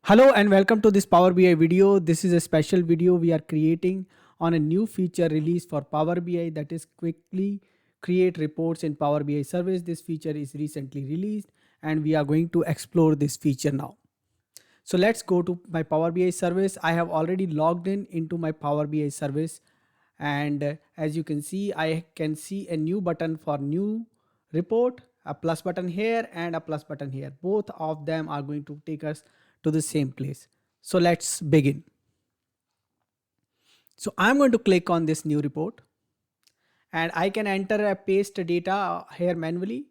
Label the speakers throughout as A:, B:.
A: Hello and welcome to this Power BI video. This is a special video we are creating on a new feature released for Power BI, that is quickly create reports in Power BI service. This feature is recently released and we are going to explore this feature now. So let's go to my Power BI service. I have already logged in into my Power BI service, and as you can see, I can see a new button for new report, a plus button here and a plus button here. Both of them are going to take us to the same place. So let's begin. So I'm going to click on this new report and I can enter a paste data here manually,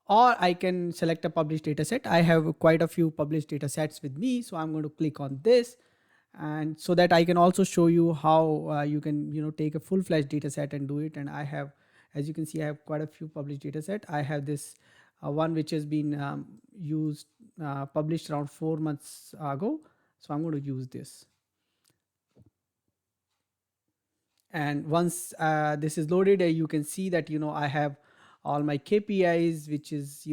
A: or I can select a published data set. I have quite a few published data sets with me, so I'm going to click on this, and so that I can also show you how you can take a full-fledged data set and do it. And I have, as you can see, I have quite a few published data set. I have this one which has been used published around 4 months ago, so I'm going to use this. And once this is loaded, you can see that I have all my KPIs, which is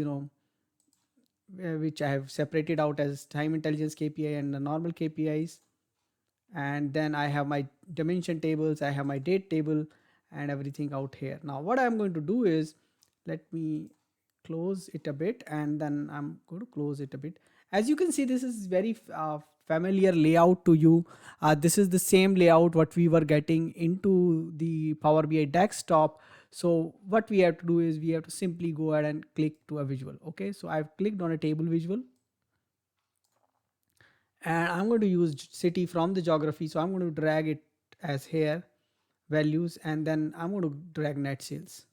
A: which I have separated out as time intelligence KPI and the normal KPIs. And then I have my dimension tables, I have my date table and everything out here. Now what I'm going to do is, let me close it a bit, and then I'm going to close it a bit. As you can see, this is very familiar layout to you. This is the same layout what we were getting into the Power BI desktop. So what we have to do is we have to simply go ahead and click to a visual. Okay, so I've clicked on a table visual, and I'm going to use city from the geography. So I'm going to drag it as here values, and then I'm going to drag net sales.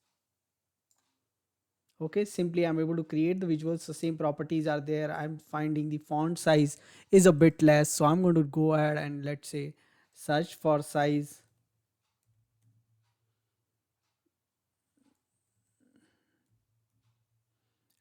A: Okay, simply I'm able to create the visuals. The same properties are there. I'm finding the font size is a bit less, so I'm going to go ahead and let's say search for size,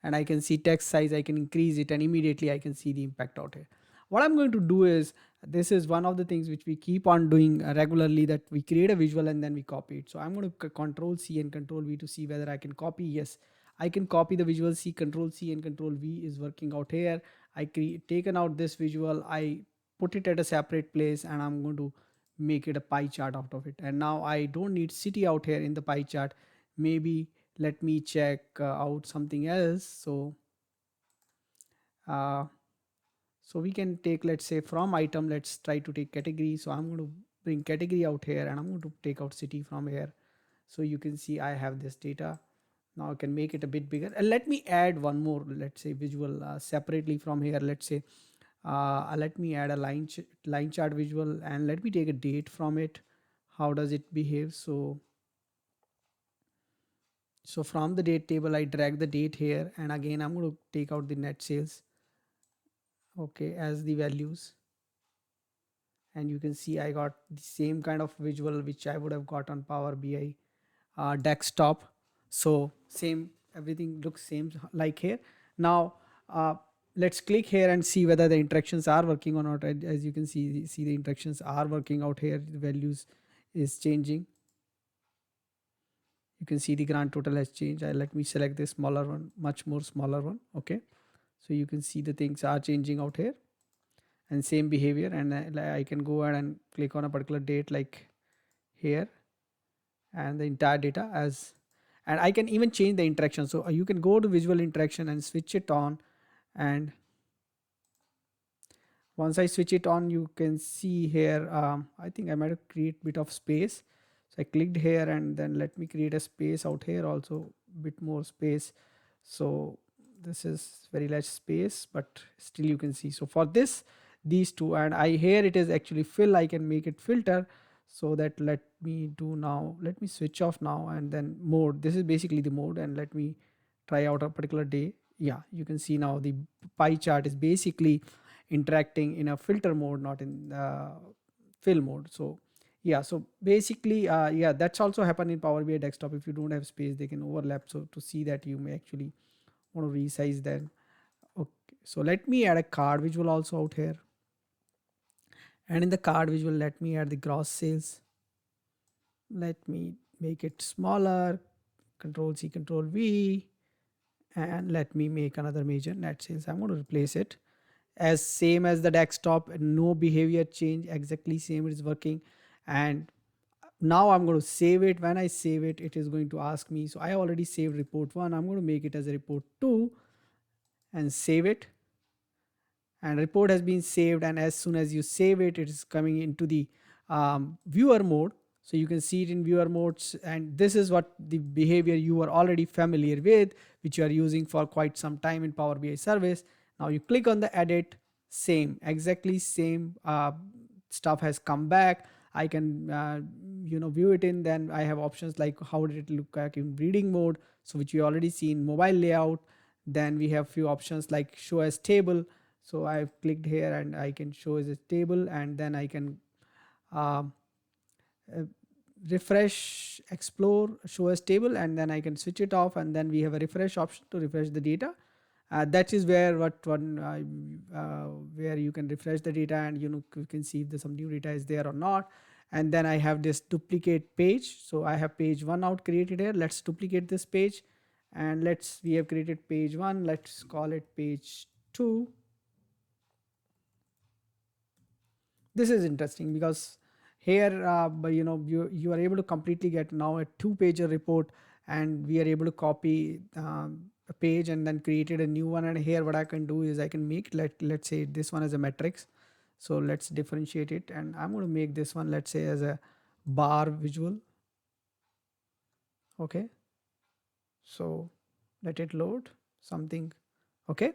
A: and I can see text size. I can increase it and immediately I can see the impact out here. What I'm going to do is, this is one of the things which we keep on doing regularly, that we create a visual and then we copy it. So I'm going to control C and control V to see whether I can copy. Yes, I can copy the visual. C, control C and control V is working out here. I taken out this visual, I put it at a separate place, and I'm going to make it a pie chart out of it. And now I don't need city out here in the pie chart. Maybe let me check out something else. Uh, so we can take, let's say from item, let's try to take category. So I'm going to bring category out here, and I'm going to take out city from here. So you can see I have this data. Now I can make it a bit bigger, and let me add one more, let's say visual separately from here. Let's say let me add a line chart visual, and let me take a date from it. How does it behave? So from the date table, I drag the date here, and again I'm going to take out the net sales, okay, as the values. And you can see I got the same kind of visual which I would have got on Power BI desktop. So same, everything looks same like here. Now let's click here and see whether the interactions are working or not. As you can see the interactions are working out here. The values is changing. You can see the grand total has changed. Let me select this smaller one, much more smaller one. Okay, so you can see the things are changing out here, and same behavior. And I can go ahead and click on a particular date like here, and the entire data as, and I can even change the interaction. So you can go to visual interaction and switch it on, and once I switch it on, you can see here, I think I might have create bit of space. So I clicked here, and then let me create a space out here also, bit more space. So this is very large space, but still you can see. So for this, these two, and I here it is actually fill, I can make it filter. So that, let me do now, let me switch off now, and then mode, this is basically the mode, and let me try out a particular day. Yeah, you can see now the pie chart is basically interacting in a filter mode, not in fill mode. So yeah, so basically yeah, that's also happen in Power BI desktop. If you don't have space, they can overlap. So to see that, you may actually want to resize them. Okay, so let me add a card visual also out here, and in the card visual, let me add the gross sales. Let me make it smaller, control C, control V, and let me make another major net sales. I'm going to replace it. as same as the desktop, no behavior change, exactly same, it is working. And now I'm going to save it. When I save it, it is going to ask me. So I already saved report 1. I'm going to make it as a report 2 and save it. And report has been saved, and as soon as you save it, it is coming into the viewer mode. So you can see it in viewer modes, and this is what the behavior you are already familiar with, which you are using for quite some time in Power BI service. Now you click on the edit, same, exactly same stuff has come back. I can view it in, then I have options like how did it look like in reading mode, so which we already see in mobile layout. Then we have few options like show as table. So I've clicked here and I can show as a table, and then I can um, uh, refresh, explore, show as table, and then I can switch it off, and then we have a refresh option to refresh the data. That is where what one where you can refresh the data, and you can see if there's some new data is there or not. And then I have this duplicate page, so I have page 1 out created here. Let's duplicate this page, and we have created page 1, let's call it page 2. This is interesting because here but you are able to completely get now a 2-pager report, and we are able to copy a page and then created a new one. And here what I can do is I can make, let's say this one as a matrix. So let's differentiate it, and I'm going to make this one, let's say, as a bar visual. Okay, so let it load something. Okay,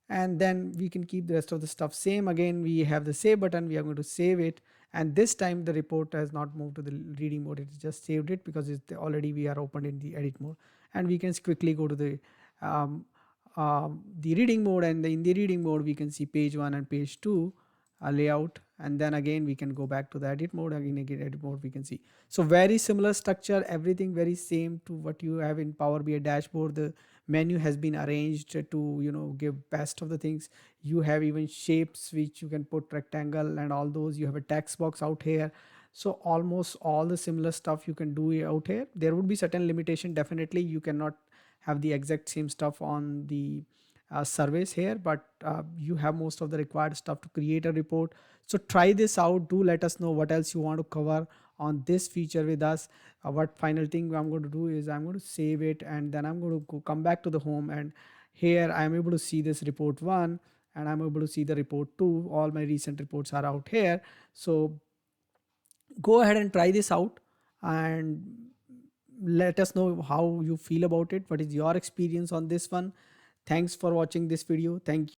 A: and then we can keep the rest of the stuff same. Again, we have the save button, we are going to save it, and this time the report has not moved to the reading mode, it's just saved it because it's already we are opened in the edit mode. And we can quickly go to um, the reading mode, and in the reading mode we can see page 1 and page 2 layout. And then again we can go back to the edit mode, again edit mode we can see. So very similar structure, everything very same to what you have in Power BI dashboard. The menu has been arranged to give best of the things. You have even shapes which you can put rectangle and all those. You have a text box out here. So almost all the similar stuff you can do out here. There would be certain limitation, definitely you cannot have the exact same stuff on the surveys here, but you have most of the required stuff to create a report. So try this out, do let us know what else you want to cover on this feature with us. What final thing I'm going to do is I'm going to save it, and then I'm going to come back to the home, and here I'm able to see this report 1, and I'm able to see the report 2. All my recent reports are out here. So go ahead and try this out, and let us know how you feel about it. What is your experience on this one? Thanks for watching this video. Thank you.